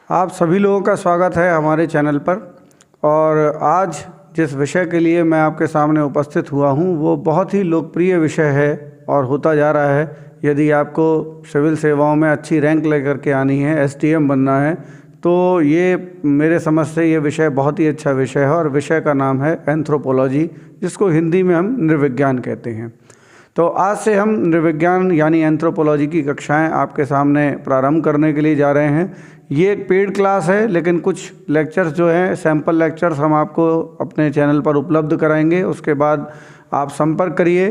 आप सभी लोगों का स्वागत है हमारे चैनल पर। और आज जिस विषय के लिए मैं आपके सामने उपस्थित हुआ हूं वो बहुत ही लोकप्रिय विषय है और होता जा रहा है। यदि आपको सिविल सेवाओं में अच्छी रैंक लेकर के आनी है, एसटीएम बनना है, तो ये मेरे समझ से ये विषय बहुत ही अच्छा विषय है। और विषय का नाम है एंथ्रोपोलॉजी, जिसको हिंदी में हम नृविज्ञान कहते हैं। तो आज से हम नृविज्ञान यानी एंथ्रोपोलॉजी की कक्षाएं आपके सामने प्रारंभ करने के लिए जा रहे हैं। ये एक पेड क्लास है, लेकिन कुछ लेक्चर्स जो हैं, सैम्पल लेक्चर्स हम आपको अपने चैनल पर उपलब्ध कराएंगे। उसके बाद आप संपर्क करिए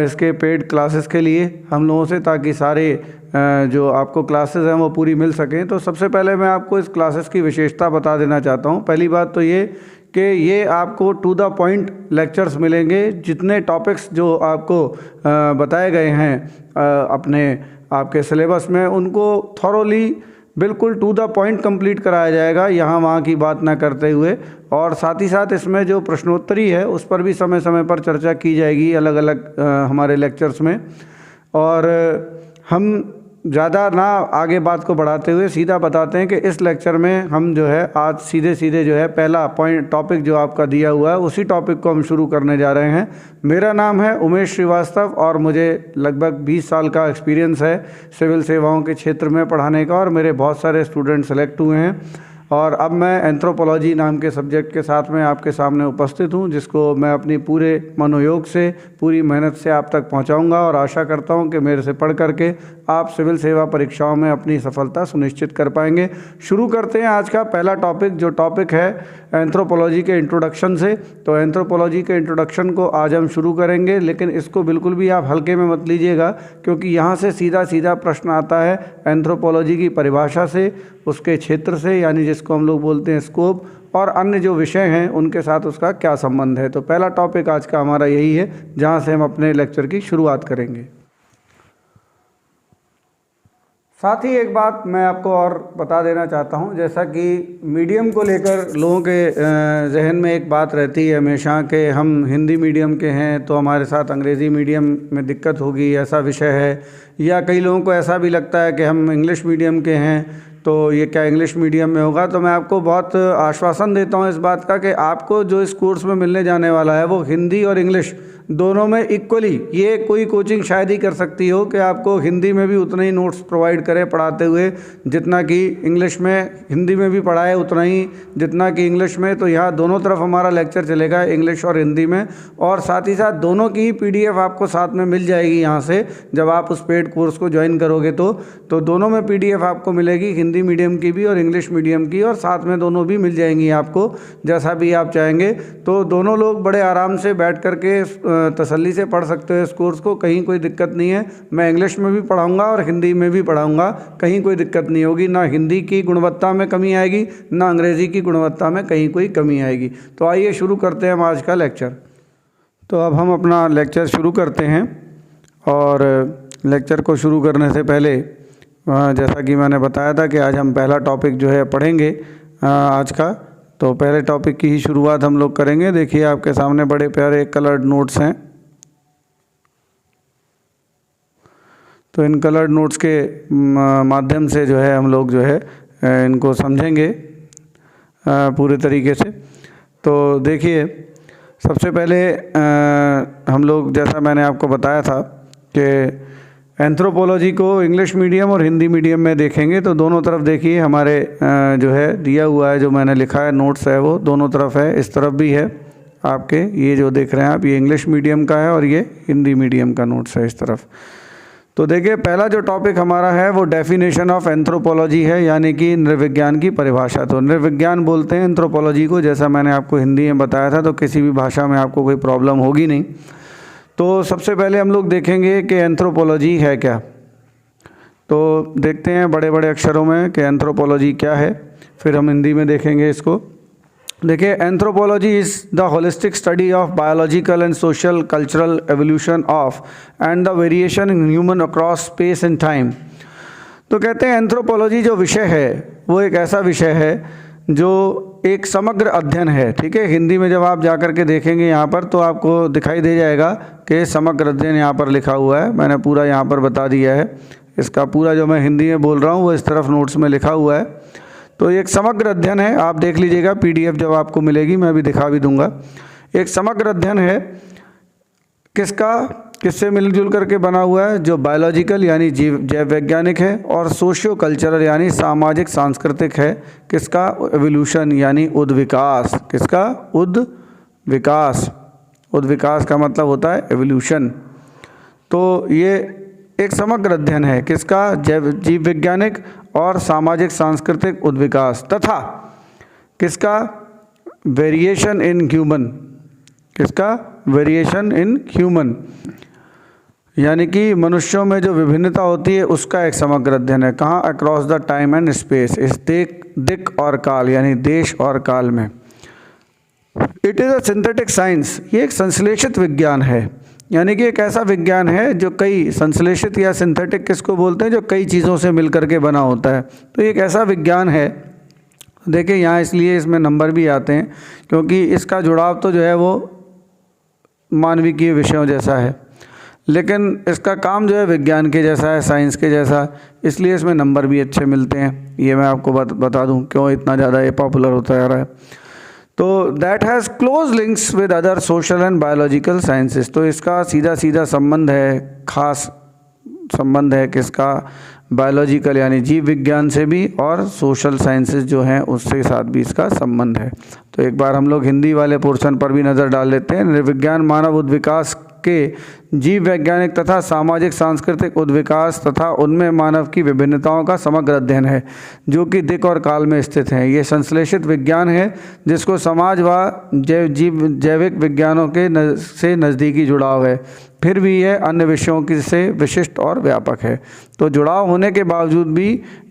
इसके पेड क्लासेस के लिए हम लोगों से, ताकि सारे जो आपको क्लासेस हैं वो पूरी मिल सकें। तो सबसे पहले मैं आपको इस क्लासेस की विशेषता बता देना चाहता हूँ। पहली बात तो ये कि ये आपको टू द पॉइंट लेक्चर्स मिलेंगे। जितने टॉपिक्स जो आपको बताए गए हैं अपने आपके सिलेबस में, उनको थॉरोली बिल्कुल टू द पॉइंट कंप्लीट कराया जाएगा, यहाँ वहाँ की बात ना करते हुए। और साथ ही साथ इसमें जो प्रश्नोत्तरी है उस पर भी समय समय पर चर्चा की जाएगी अलग अलग हमारे लेक्चर्स में। और हम ज़्यादा ना आगे बात को बढ़ाते हुए सीधा बताते हैं कि इस लेक्चर में हम जो है आज सीधे सीधे जो है पहला पॉइंट टॉपिक जो आपका दिया हुआ है उसी टॉपिक को हम शुरू करने जा रहे हैं। मेरा नाम है उमेश श्रीवास्तव और मुझे लगभग 20 साल का एक्सपीरियंस है सिविल सेवाओं के क्षेत्र में पढ़ाने का, और मेरे बहुत सारे स्टूडेंट सेलेक्ट हुए हैं। और अब मैं एंथ्रोपोलॉजी नाम के सब्जेक्ट के साथ में आपके सामने उपस्थित हूं, जिसको मैं अपनी पूरे मनोयोग से, पूरी मेहनत से आप तक पहुंचाऊंगा। और आशा करता हूं कि मेरे से पढ़ करके आप सिविल सेवा परीक्षाओं में अपनी सफलता सुनिश्चित कर पाएंगे। शुरू करते हैं आज का पहला टॉपिक, जो टॉपिक है एंथ्रोपोलॉजी के इंट्रोडक्शन से। तो एंथ्रोपोलॉजी के इंट्रोडक्शन को आज हम शुरू करेंगे, लेकिन इसको बिल्कुल भी आप हल्के में मत लीजिएगा, क्योंकि यहाँ से सीधा सीधा प्रश्न आता है एंथ्रोपोलॉजी की परिभाषा से, उसके क्षेत्र से, यानी जिसको हम लोग बोलते हैं स्कोप, और अन्य जो विषय हैं उनके साथ उसका क्या संबंध है। तो पहला टॉपिक आज का हमारा यही है, जहाँ से हम अपने लेक्चर की शुरुआत करेंगे। साथ ही एक बात मैं आपको और बता देना चाहता हूं, जैसा कि मीडियम को लेकर लोगों के जहन में एक बात रहती है हमेशा कि हम हिंदी मीडियम के हैं तो हमारे साथ अंग्रेज़ी मीडियम में दिक्कत होगी, ऐसा विषय है। या कई लोगों को ऐसा भी लगता है कि हम इंग्लिश मीडियम के हैं तो ये क्या इंग्लिश मीडियम में होगा। तो मैं आपको बहुत आश्वासन देता हूँ इस बात का कि आपको जो इस कोर्स में मिलने जाने वाला है वो हिंदी और इंग्लिश दोनों में इक्वली, ये कोई कोचिंग शायद ही कर सकती हो कि आपको हिंदी में भी उतने ही नोट्स प्रोवाइड करे पढ़ाते हुए जितना कि इंग्लिश में, हिंदी में भी पढ़ाए उतना ही जितना कि इंग्लिश में। तो यहाँ दोनों तरफ हमारा लेक्चर चलेगा, इंग्लिश और हिंदी में। और साथ ही साथ दोनों की PDF आपको साथ में मिल जाएगी यहाँ से, जब आप उस पेड कोर्स को ज्वाइन करोगे तो दोनों में PDF आपको मिलेगी, हिंदी मीडियम की भी और इंग्लिश मीडियम की, और साथ में दोनों भी मिल जाएंगी आपको, जैसा भी आप चाहेंगे। तो दोनों लोग बड़े आराम से बैठ करके तसल्ली से पढ़ सकते हो इस कोर्स को, कहीं कोई दिक्कत नहीं है। मैं इंग्लिश में भी पढ़ाऊंगा और हिंदी में भी पढ़ाऊंगा, कहीं कोई दिक्कत नहीं होगी। ना हिंदी की गुणवत्ता में कमी आएगी, ना अंग्रेज़ी की गुणवत्ता में कहीं कोई कमी आएगी। तो आइए शुरू करते हैं हम आज का लेक्चर। तो अब हम अपना लेक्चर शुरू करते हैं, और लेक्चर को शुरू करने से पहले जैसा कि मैंने बताया था कि आज हम पहला टॉपिक जो है पढ़ेंगे आज का। तो पहले टॉपिक की ही शुरुआत हम लोग करेंगे। देखिए आपके सामने बड़े प्यारे कलर्ड नोट्स हैं। तो इन कलर्ड नोट्स के माध्यम से जो है हम लोग जो है इनको समझेंगे पूरे तरीके से। तो देखिए सबसे पहले हम लोग, जैसा मैंने आपको बताया था कि एंथ्रोपोलॉजी को इंग्लिश मीडियम और हिंदी मीडियम में देखेंगे। तो दोनों तरफ देखिए हमारे जो है दिया हुआ है, जो मैंने लिखा है नोट्स है, वो दोनों तरफ है। इस तरफ भी है आपके, ये जो देख रहे हैं आप, ये इंग्लिश मीडियम का है और ये हिंदी मीडियम का नोट्स है इस तरफ। तो देखिए पहला जो टॉपिक हमारा है वो डेफिनेशन ऑफ एंथ्रोपोलॉजी है, यानी कि नृविज्ञान की परिभाषा। तो नृविज्ञान बोलते हैं एंथ्रोपोलॉजी को, जैसा मैंने आपको हिंदी में बताया था। तो किसी भी भाषा में आपको कोई प्रॉब्लम होगी नहीं। तो सबसे पहले हम लोग देखेंगे कि एंथ्रोपोलॉजी है क्या। तो देखते हैं बड़े बड़े अक्षरों में कि एंथ्रोपोलॉजी क्या है, फिर हम हिंदी में देखेंगे इसको। देखिए anthropology is the holistic study of biological and social cultural evolution of and the variation in human across space and time. तो कहते हैं एंथ्रोपोलॉजी जो विषय है वो एक ऐसा विषय है जो एक समग्र अध्ययन है। ठीक है, हिंदी में जब आप जाकर के देखेंगे यहाँ पर तो आपको दिखाई दे जाएगा कि समग्र अध्ययन यहाँ पर लिखा हुआ है। मैंने पूरा यहाँ पर बता दिया है, इसका पूरा जो मैं हिंदी में बोल रहा हूँ वो इस तरफ नोट्स में लिखा हुआ है। तो एक समग्र अध्ययन है, आप देख लीजिएगा PDF जब आपको मिलेगी, मैं अभी दिखा भी दूंगा। एक समग्र अध्ययन है किसका, किससे मिलजुल करके बना हुआ है, जो बायोलॉजिकल यानी जैव वैज्ञानिक है, और सोशियो कल्चरल यानी सामाजिक सांस्कृतिक है। किसका, एवोल्यूशन यानी उद्विकास। किसका, उद्विकास। उद्विकास का मतलब होता है एवोल्यूशन। तो ये एक समग्र अध्ययन है किसका, जीव वैज्ञानिक और सामाजिक सांस्कृतिक उद्विकास, तथा किसका, वेरिएशन इन ह्यूमन। किसका, वेरिएशन इन ह्यूमन यानी कि मनुष्यों में जो विभिन्नता होती है उसका एक समग्र अध्ययन है। कहाँ, across the time and space, इस दिक और काल यानी देश और काल में। It is a synthetic science, ये एक संश्लेषित विज्ञान है, यानी कि एक ऐसा विज्ञान है जो कई, संश्लेषित या सिंथेटिक किसको बोलते हैं, जो कई चीज़ों से मिलकर के बना होता है। तो एक ऐसा विज्ञान है, देखिए यहाँ इसलिए इसमें नंबर भी आते हैं क्योंकि इसका जुड़ाव तो जो है वो मानविकीय विषयों जैसा है, लेकिन इसका काम जो है विज्ञान के जैसा है, साइंस के जैसा, इसलिए इसमें नंबर भी अच्छे मिलते हैं। ये मैं आपको बता दूं क्यों इतना ज़्यादा ये पॉपुलर होता जा रहा है। तो that has close links with other social and biological sciences, तो इसका सीधा सीधा संबंध है, खास संबंध है किसका, बायोलॉजिकल यानी जीव विज्ञान से भी, और सोशल साइंसेस जो हैं उसके साथ भी इसका संबंध है। तो एक बार हम लोग हिंदी वाले पोर्शन पर भी नज़र डाल लेते हैं। निर्विज्ञान मानव उद्विकास के जीव वैज्ञानिक तथा सामाजिक सांस्कृतिक उद्विकास तथा उनमें मानव की विभिन्नताओं का समग्र अध्ययन है जो कि दिक और काल में स्थित हैं। ये संश्लेषित विज्ञान है जिसको समाज व जैविक विज्ञानों के से नज़दीकी जुड़ाव है, फिर भी यह अन्य विषयों की से विशिष्ट और व्यापक है। तो जुड़ाव होने के बावजूद भी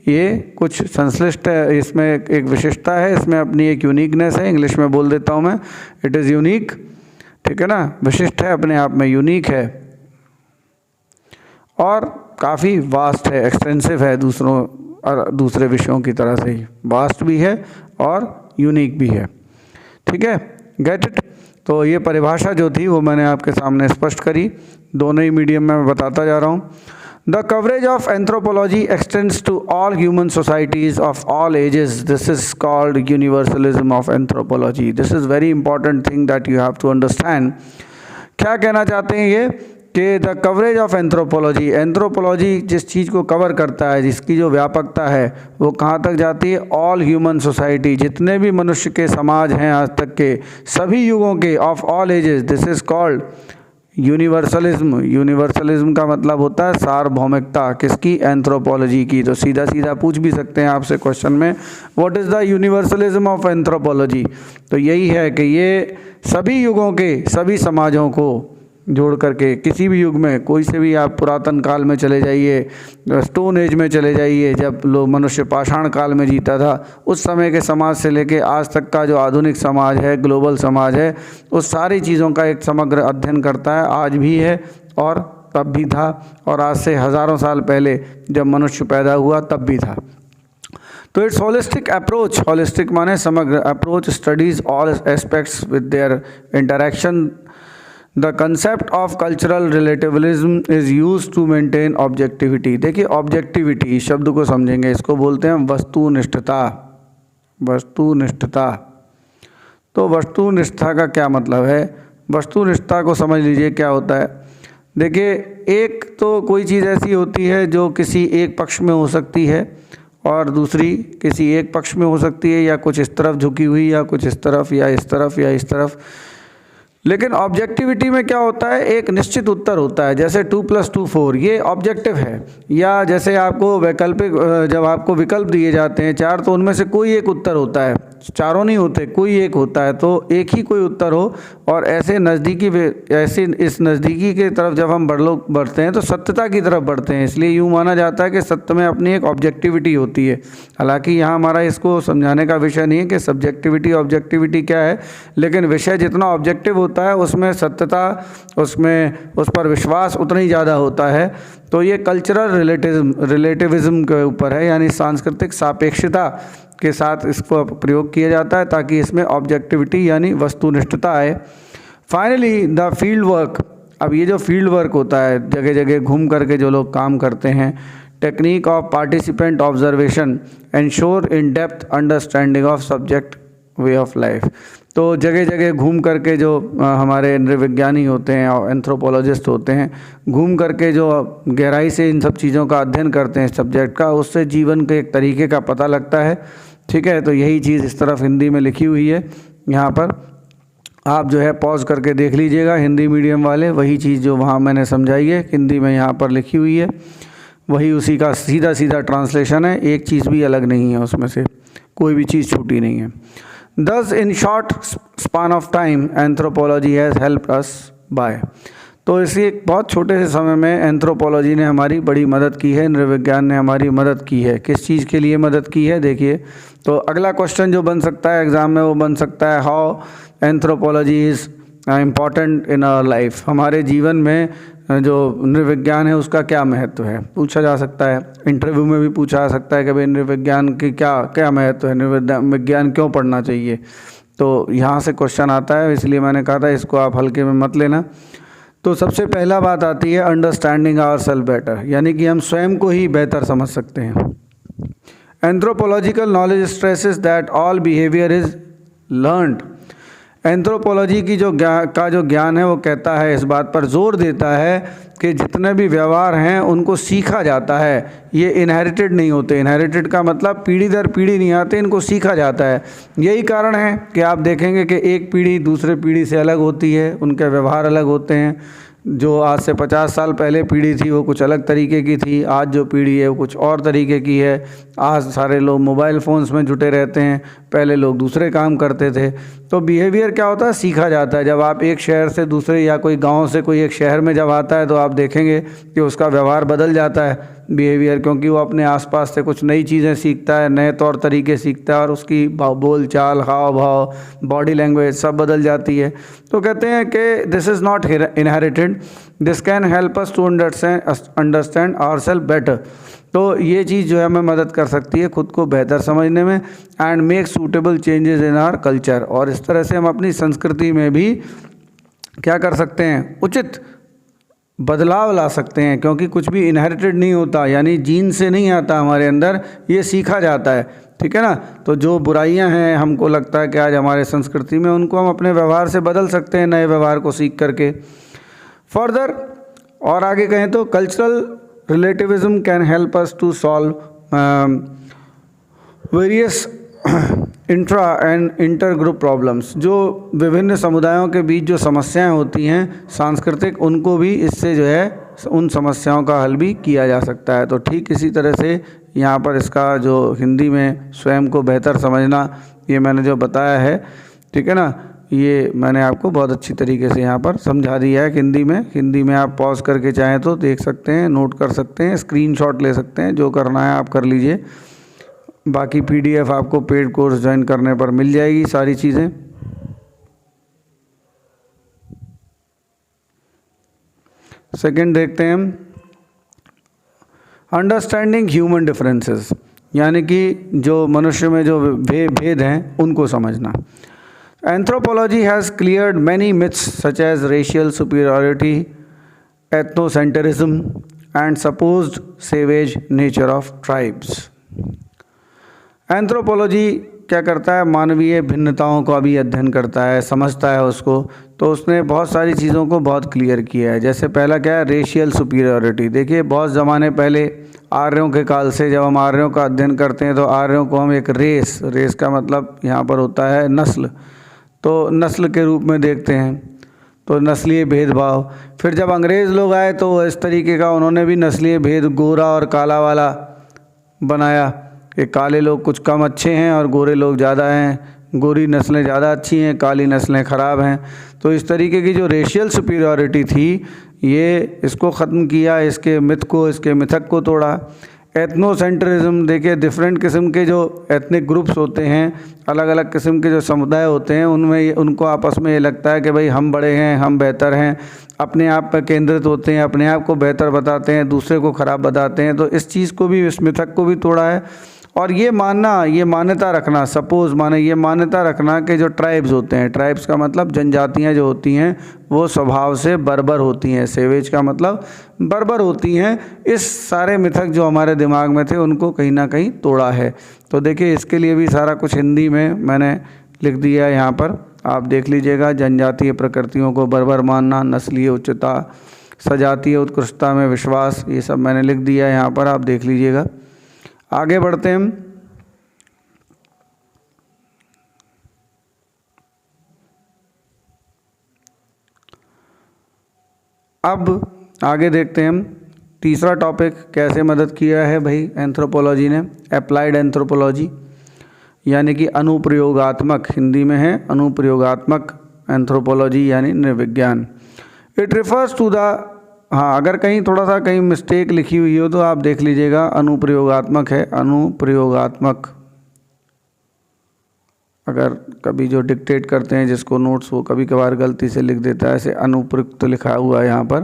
ये कुछ संश्लिष्ट है, इसमें एक विशिष्टता है, इसमें अपनी एक यूनिकनेस है। इंग्लिश में बोल देता हूँ मैं, इट इज़ यूनिक, ठीक है ना, विशिष्ट है, अपने आप में यूनिक है, और काफ़ी वास्ट है, एक्सटेंसिव है, दूसरे विषयों की तरह से ही वास्ट भी है और यूनिक भी है। ठीक है, गेट इट। तो ये परिभाषा जो थी वो मैंने आपके सामने स्पष्ट करी, दोनों ही मीडियम में मैं बताता जा रहा हूँ। The coverage of anthropology extends to all human societies of all ages. This is called universalism of anthropology. This is very important thing that you have to understand. क्या कहना चाहते हैं ये कि the coverage of anthropology, anthropology जिस चीज़ को cover करता है, जिसकी जो व्यापकता है वो कहाँ तक जाती है, ऑल ह्यूमन सोसाइटी, जितने भी मनुष्य के समाज हैं आज तक के, सभी युगों के, of all ages, this is called universalism. Universalism का मतलब होता है सार्वभौमिकता, किसकी, एंथ्रोपोलॉजी की। तो सीधा सीधा पूछ भी सकते हैं आपसे क्वेश्चन में, what is the universalism of anthropology. तो यही है कि ये सभी युगों के सभी समाजों को जोड़ करके, किसी भी युग में, कोई से भी, आप पुरातन काल में चले जाइए, स्टोन एज में चले जाइए, जब लोग मनुष्य पाषाण काल में जीता था, उस समय के समाज से लेके आज तक का जो आधुनिक समाज है, ग्लोबल समाज है, उस सारी चीज़ों का एक समग्र अध्ययन करता है। आज भी है और तब भी था, और आज से हज़ारों साल पहले जब मनुष्य पैदा हुआ तब भी था। तो इट्स होलिस्टिक अप्रोच, होलिस्टिक माने समग्र, approach studies all aspects with their interaction. The concept of cultural relativism is use to maintain objectivity. देखिए ऑब्जेक्टिविटी शब्द को समझेंगे, इसको बोलते हैं वस्तुनिष्ठता। वस्तुनिष्ठता, तो वस्तुनिष्ठता का क्या मतलब है, वस्तुनिष्ठता को समझ लीजिए क्या होता है। देखिए, एक तो कोई चीज़ ऐसी होती है जो किसी एक पक्ष में हो सकती है और दूसरी किसी एक पक्ष में हो सकती है, या कुछ इस तरफ झुकी हुई, या कुछ इस तरफ, या इस तरफ, या इस तरफ। लेकिन ऑब्जेक्टिविटी में क्या होता है, एक निश्चित उत्तर होता है, जैसे 2 + 2 4, ये ऑब्जेक्टिव है। या जैसे आपको वैकल्पिक, जब आपको विकल्प दिए जाते हैं 4, तो उनमें से कोई एक उत्तर होता है, चारों नहीं होते, कोई एक होता है, तो एक ही कोई उत्तर हो। और ऐसे नज़दीकी, ऐसे इस नज़दीकी की तरफ जब हम बढ़ते हैं तो सत्यता की तरफ बढ़ते हैं, इसलिए यूँ माना जाता है कि सत्य में अपनी एक ऑब्जेक्टिविटी होती है। हालांकि यहाँ हमारा इसको समझाने का विषय नहीं है कि सब्जेक्टिविटी ऑब्जेक्टिविटी क्या है, लेकिन विषय जितना ऑब्जेक्टिव होता है उसमें सत्यता, उसमें उस पर विश्वास उतना ही ज़्यादा होता है। तो ये कल्चरल रिलेटिविज़म के ऊपर है, यानी सांस्कृतिक सापेक्षता के साथ इसको प्रयोग किया जाता है ताकि इसमें ऑब्जेक्टिविटी यानी वस्तुनिष्ठता आए। फाइनली द फील्ड वर्क, अब ये जो फील्ड वर्क होता है, जगह जगह घूम करके जो लोग काम करते हैं, technique of participant observation ensure in depth understanding of subject way of life. तो जगह जगह घूम करके जो हमारे नृविज्ञानी होते हैं और एंथ्रोपोलॉजिस्ट होते हैं, घूम करके जो गहराई से इन सब चीज़ों का अध्ययन करते हैं सब्जेक्ट का, उससे जीवन के एक तरीके का पता लगता है। ठीक है, तो यही चीज़ इस तरफ हिंदी में लिखी हुई है। यहाँ पर आप जो है पॉज करके देख लीजिएगा, हिंदी मीडियम वाले, वही चीज़ जो वहाँ मैंने समझाई है हिंदी में यहाँ पर लिखी हुई है, वही उसी का सीधा सीधा ट्रांसलेशन है। एक चीज़ भी अलग नहीं है, उसमें से कोई भी चीज़ छूटी नहीं है। Thus in short span of time anthropology has helped us by। तो इसी एक बहुत छोटे से समय में एंथ्रोपोलॉजी ने हमारी बड़ी मदद की है, नृविज्ञान ने हमारी मदद की है। किस चीज़ के लिए मदद की है देखिए। तो अगला क्वेश्चन जो बन सकता है एग्ज़ाम में वो बन सकता है, how anthropology is important in our life. हमारे जीवन में जो नृविज्ञान है उसका क्या महत्व है, पूछा जा सकता है। इंटरव्यू में भी पूछा जा सकता है कि भाई नृविज्ञान की क्या क्या महत्व है, नृविज्ञान क्यों पढ़ना चाहिए। तो यहाँ से क्वेश्चन आता है, इसलिए मैंने कहा था इसको आप हल्के में मत लेना। तो सबसे पहला बात आती है अंडरस्टैंडिंग आवरसेल्फ बेटर, यानी कि हम स्वयं को ही बेहतर समझ सकते हैं। Anthropological knowledge stresses that all behaviour is learned. Anthropology की जो ज्ञान है वो कहता है, इस बात पर जोर देता है कि जितने भी व्यवहार हैं उनको सीखा जाता है, ये इनहेरिटेड नहीं होते। इनहेरिटेड का मतलब पीढ़ी दर पीढ़ी नहीं आते, इनको सीखा जाता है। यही कारण है कि आप देखेंगे कि एक पीढ़ी दूसरे पीढ़ी से अलग होती है, उनके व्यवहार अलग होते हैं। जो आज से 50 साल पहले पीढ़ी थी वो कुछ अलग तरीके की थी, आज जो पीढ़ी है वो कुछ और तरीके की है। आज सारे लोग मोबाइल फ़ोन्स में जुटे रहते हैं, पहले लोग दूसरे काम करते थे। तो बिहेवियर क्या होता है, सीखा जाता है। जब आप एक शहर से दूसरे या कोई गांव से कोई एक शहर में जब आता है तो आप देखेंगे कि उसका व्यवहार बदल जाता है बिहेवियर, क्योंकि वो अपने आसपास से कुछ नई चीज़ें सीखता है, नए तौर तरीके सीखता है और उसकी बोल चाल, हाव भाव, बॉडी लैंग्वेज सब बदल जाती है। तो कहते हैं कि this is not inherited, this can help us to understand ourselves better. तो ये चीज़ जो है हमें मदद कर सकती है खुद को बेहतर समझने में, and make suitable changes in our culture. और इस तरह से हम अपनी संस्कृति में भी क्या कर सकते हैं, उचित बदलाव ला सकते हैं, क्योंकि कुछ भी इनहेरिटेड नहीं होता, यानी जीन से नहीं आता हमारे अंदर, ये सीखा जाता है। ठीक है ना। तो जो बुराइयां हैं हमको लगता है कि आज हमारे संस्कृति में, उनको हम अपने व्यवहार से बदल सकते हैं, नए व्यवहार को सीख करके। फर्दर और आगे कहें तो cultural relativism can help us to solve various intra and inter group problems. जो विभिन्न समुदायों के बीच जो समस्याएं होती हैं सांस्कृतिक, उनको भी इससे जो है उन समस्याओं का हल भी किया जा सकता है। तो ठीक इसी तरह से यहाँ पर इसका जो हिंदी में स्वयं को बेहतर समझना, ये मैंने जो बताया है, ठीक है ना, ये मैंने आपको बहुत अच्छी तरीके से यहाँ पर समझा दिया है हिंदी में आप पॉज करके चाहें तो देख सकते हैं, नोट कर सकते हैं, स्क्रीनशॉट ले सकते हैं, जो करना है आप कर लीजिए। बाकी PDF आपको पेड कोर्स ज्वाइन करने पर मिल जाएगी सारी चीज़ें। सेकंड देखते हैं हम, अंडरस्टैंडिंग ह्यूमन डिफरेंसेस, यानी कि जो मनुष्य में जो भेद हैं उनको समझना। Anthropology has cleared many myths such as racial superiority, ethnocentrism and supposed savage nature of tribes. Anthropology क्या करता है, मानवीय भिन्नताओं का भी अध्ययन करता है, समझता है उसको। तो उसने बहुत सारी चीज़ों को बहुत क्लियर किया है। जैसे पहला क्या है, रेशियल सुपीरियरिटी। देखिए बहुत ज़माने पहले आर्यों के काल से जब हम आर्यों का अध्ययन करते हैं तो आर्यों को हम एक रेस का मतलब यहाँ पर होता है नस्ल, तो नस्ल के रूप में देखते हैं, तो नस्लीय भेदभाव। फिर जब अंग्रेज़ लोग आए तो इस तरीके का उन्होंने भी नस्लीय भेद, गोरा और काला वाला बनाया कि काले लोग कुछ कम अच्छे हैं और गोरे लोग ज़्यादा हैं, गोरी नस्लें ज़्यादा अच्छी हैं, काली नस्लें ख़राब हैं। तो इस तरीके की जो रेशियल सुपीरियरिटी थी, ये इसको ख़त्म किया, इसके मिथ को, इसके मिथक को तोड़ा। एथनोसेंट्रिज्म, देखिए डिफरेंट किस्म के जो एथनिक ग्रुप्स होते हैं, अलग अलग किस्म के जो समुदाय होते हैं, उनमें उनको आपस में ये लगता है कि भाई हम बड़े हैं, हम बेहतर हैं, अपने आप पर केंद्रित होते हैं, अपने आप को बेहतर बताते हैं, दूसरे को ख़राब बताते हैं। तो इस चीज़ को भी, इस मिथक को भी तोड़ा है। और ये मान्यता रखना, सपोज माने ये मान्यता रखना कि जो ट्राइब्स होते हैं, ट्राइब्स का मतलब जनजातियाँ जो होती हैं वो स्वभाव से बर्बर होती हैं, सेवेज का मतलब बर्बर होती हैं, इस सारे मिथक जो हमारे दिमाग में थे उनको कहीं ना कहीं तोड़ा है। तो देखिए इसके लिए भी सारा कुछ हिंदी में मैंने लिख दिया है, यहाँ पर आप देख लीजिएगा। जनजातीय प्रकृतियों को बर्बर मानना, नस्लीय उच्चता, सजातीय उत्कृष्टता में विश्वास, ये सब मैंने लिख दिया है यहाँ पर, आप देख लीजिएगा। आगे बढ़ते हैं हम। अब आगे देखते हैं हम तीसरा टॉपिक, कैसे मदद किया है भाई एंथ्रोपोलॉजी ने, अप्लाइड एंथ्रोपोलॉजी यानी कि अनुप्रयोगात्मक, हिंदी में है अनुप्रयोगात्मक एंथ्रोपोलॉजी यानी नृविज्ञान। इट रिफर्स टू द, हाँ अगर कहीं थोड़ा सा कहीं मिस्टेक लिखी हुई हो तो आप देख लीजिएगा, अनुप्रयोगात्मक है, अनुप्रयोगात्मक। अगर कभी जो डिक्टेट करते हैं जिसको नोट्स, वो कभी कभार गलती से लिख देता है, ऐसे अनुप्रयुक्त लिखा हुआ है यहाँ पर,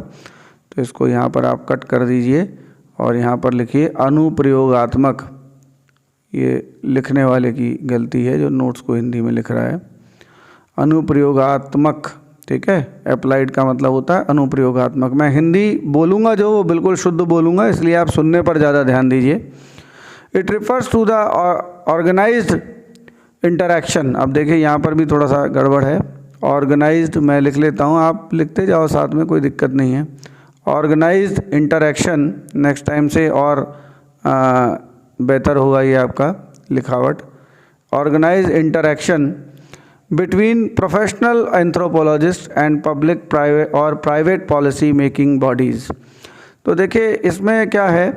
तो इसको यहाँ पर आप कट कर दीजिए और यहाँ पर लिखिए अनुप्रयोगात्मक। ये लिखने वाले की गलती है जो नोट्स को हिंदी में लिख रहा है, अनुप्रयोगात्मक, ठीक है। अप्लाइड का मतलब होता है अनुप्रयोगात्मक। मैं हिंदी बोलूँगा जो वो बिल्कुल शुद्ध बोलूँगा, इसलिए आप सुनने पर ज़्यादा ध्यान दीजिए। It refers to the organised interaction. अब देखिए यहाँ पर भी थोड़ा सा गड़बड़ है, ऑर्गेनाइज्ड मैं लिख लेता हूँ, आप लिखते जाओ साथ में, कोई दिक्कत नहीं है। ऑर्गेनाइज्ड इंटरैक्शन नेक्स्ट टाइम से और बेहतर होगा ये आपका लिखावट। Organised interaction between professional anthropologist and public private और प्राइवेट पॉलिसी मेकिंग बॉडीज़। तो देखिए इसमें क्या है,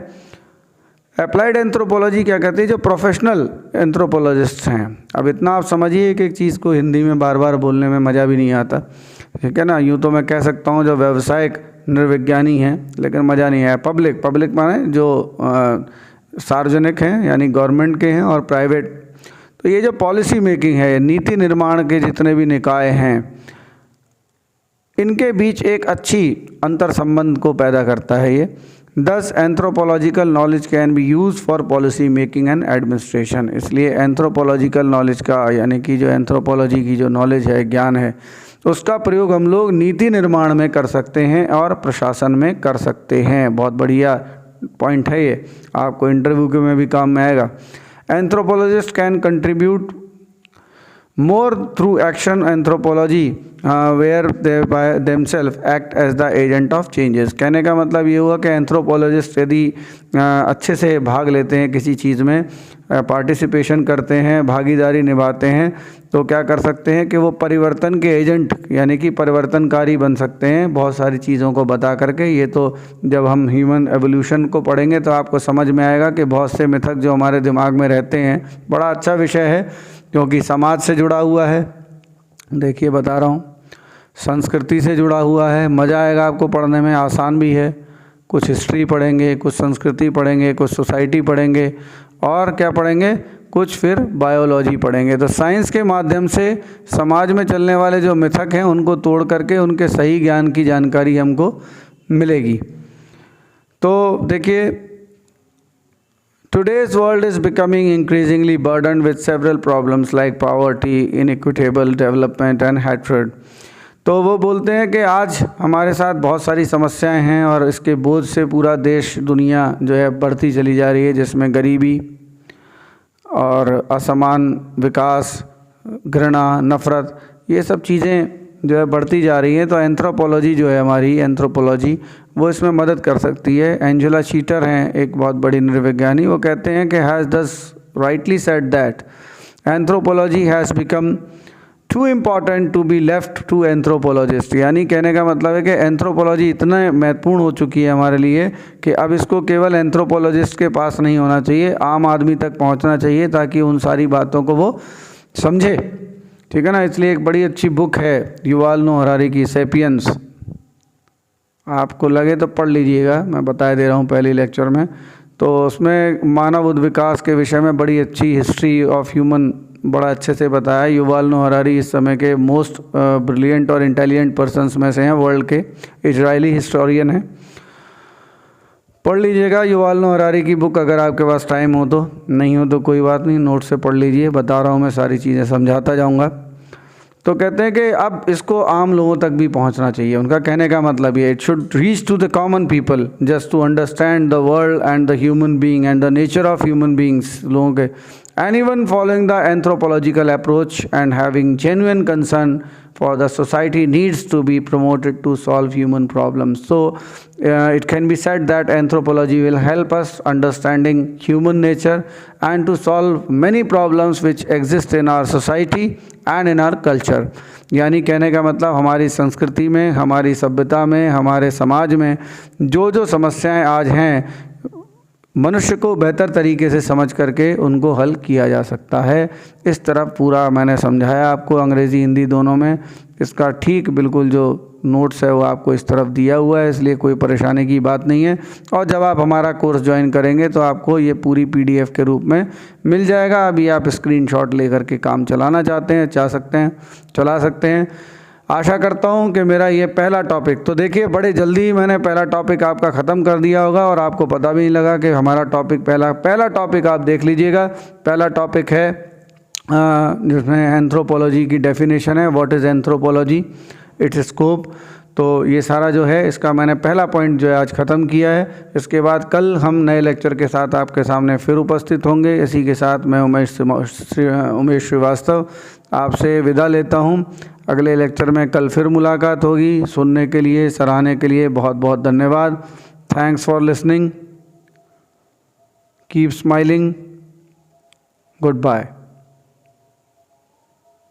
अप्लाइड एंथ्रोपोलॉजी क्या कहती है, जो प्रोफेशनल एंथ्रोपोलॉजिस्ट हैं। अब इतना आप समझिए कि एक चीज़ को हिंदी में बार बार बोलने में मज़ा भी नहीं आता, ठीक है ना। यूँ तो मैं कह सकता हूँ जो व्यावसायिक नृविज्ञानी हैं, लेकिन मज़ा नहीं है। पब्लिक माने जो सार्वजनिक हैं यानी गवर्नमेंट के हैं, और प्राइवेट। तो ये जो पॉलिसी मेकिंग है, नीति निर्माण के जितने भी निकाय हैं, इनके बीच एक अच्छी अंतर संबंध को पैदा करता है ये। दस anthropological knowledge can be use for policy making and administration. इसलिए एंथ्रोपोलॉजिकल नॉलेज का यानी कि जो एंथ्रोपोलॉजी की जो नॉलेज है, ज्ञान है, उसका प्रयोग हम लोग नीति निर्माण में कर सकते हैं और प्रशासन में कर सकते हैं। बहुत बढ़िया पॉइंट है ये, आपको इंटरव्यू के में भी काम में आएगा। Anthropologist can contribute more through action anthropology where they by themselves act as the agent of changes। कहने का मतलब ये हुआ कि एंथ्रोपोलॉजिस्ट यदि अच्छे से भाग लेते हैं किसी चीज़ में, पार्टिसिपेशन करते हैं, भागीदारी निभाते हैं, तो क्या कर सकते हैं कि वो परिवर्तन के एजेंट यानी कि परिवर्तनकारी बन सकते हैं बहुत सारी चीज़ों को बता करके। ये तो जब हम ह्यूमन एवोल्यूशन को पढ़ेंगे तो आपको समझ में आएगा कि बहुत से मिथक जो हमारे दिमाग में रहते हैं, बड़ा अच्छा विषय है क्योंकि समाज से जुड़ा हुआ है। देखिए बता रहा हूँ, संस्कृति से जुड़ा हुआ है, मज़ा आएगा आपको पढ़ने में, आसान भी है। कुछ हिस्ट्री पढ़ेंगे, कुछ संस्कृति पढ़ेंगे, कुछ सोसाइटी पढ़ेंगे, और क्या पढ़ेंगे, कुछ फिर बायोलॉजी पढ़ेंगे। तो साइंस के माध्यम से समाज में चलने वाले जो मिथक हैं उनको तोड़ करके उनके सही ज्ञान की जानकारी हमको मिलेगी। तो देखिए, today's world is becoming increasingly burdened with several problems like poverty, inequitable development and hatred। तो वो बोलते हैं कि आज हमारे साथ बहुत सारी समस्याएं हैं और इसके बोझ से पूरा देश, दुनिया जो है बढ़ती चली जा रही है, जिसमें गरीबी और असमान विकास, घृणा, नफ़रत, ये सब चीज़ें जो है बढ़ती जा रही है। तो एंथ्रोपोलॉजी जो है हमारी एंथ्रोपोलॉजी, वो इसमें मदद कर सकती है। एंजेला चीटर हैं एक बहुत बड़ी नृविज्ञानी, वो कहते हैं कि has thus rightly said that anthropology has become too important to be left to anthropologist. यानी कहने का मतलब है कि एंथ्रोपोलॉजी इतना महत्वपूर्ण हो चुकी है हमारे लिए कि अब इसको केवल एंथ्रोपोलॉजिस्ट के पास नहीं होना चाहिए, आम आदमी तक पहुंचना चाहिए ताकि उन सारी बातों को वो समझे, ठीक है ना। इसलिए एक बड़ी अच्छी बुक है युवाल नोह हरारी की, सेपियंस। आपको लगे तो पढ़ लीजिएगा, मैं बता दे रहा हूँ पहले लेक्चर में। तो उसमें मानव विकास के विषय में बड़ी अच्छी हिस्ट्री ऑफ ह्यूमन बड़ा अच्छे से बताया। युवाल नोह हरारी इस समय के मोस्ट ब्रिलियंट और इंटेलिजेंट पर्सन्स में से हैं, वर्ल्ड के, इजरायली हिस्टोरियन हैं। पढ़ लीजिएगा युval नोह हरारी की बुक, अगर आपके पास टाइम हो तो, नहीं हो तो कोई बात नहीं, नोट से पढ़ लीजिए, बता रहा हूँ मैं, सारी चीज़ें समझाता जाऊँगा। तो कहते हैं कि अब इसको आम लोगों तक भी पहुंचना चाहिए। उनका कहने का मतलब ये, it should reach to the common people just to understand the world and the human being and the nature of human beings, लोगों के, anyone following the anthropological approach and having genuine concern for the society needs to be promoted to solve human problems. So it can be said that anthropology will help us understanding human nature and to solve many problems which exist in our society and in our culture. यानी कहने का मतलब हमारी संस्कृति में, हमारी सभ्यता में, हमारे समाज में जो जो समस्याएं आज हैं, मनुष्य को बेहतर तरीके से समझ करके उनको हल किया जा सकता है। इस तरफ पूरा मैंने समझाया आपको, अंग्रेज़ी हिंदी दोनों में। इसका ठीक बिल्कुल जो नोट्स है वो आपको इस तरफ दिया हुआ है, इसलिए कोई परेशानी की बात नहीं है। और जब आप हमारा कोर्स ज्वाइन करेंगे तो आपको ये पूरी PDF के रूप में मिल जाएगा। अभी आप स्क्रीनशॉट लेकर के काम चलाना चाहते हैं, चला सकते हैं। आशा करता हूँ कि मेरा ये पहला टॉपिक, तो देखिए बड़े जल्दी ही मैंने पहला टॉपिक आपका ख़त्म कर दिया होगा और आपको पता भी नहीं लगा कि हमारा टॉपिक पहला टॉपिक आप देख लीजिएगा। पहला टॉपिक है जिसमें एंथ्रोपोलॉजी की डेफिनेशन है, what is anthropology, it's scope. तो ये सारा जो है इसका मैंने पहला पॉइंट जो है आज ख़त्म किया है। इसके बाद कल हम नए लेक्चर के साथ आपके सामने फिर उपस्थित होंगे। इसी के साथ मैं उमेश श्रीवास्तव आपसे विदा लेता हूँ। अगले लेक्चर में कल फिर मुलाकात होगी। सुनने के लिए, सराहने के लिए बहुत बहुत धन्यवाद। Thanks for listening, keep smiling, good bye.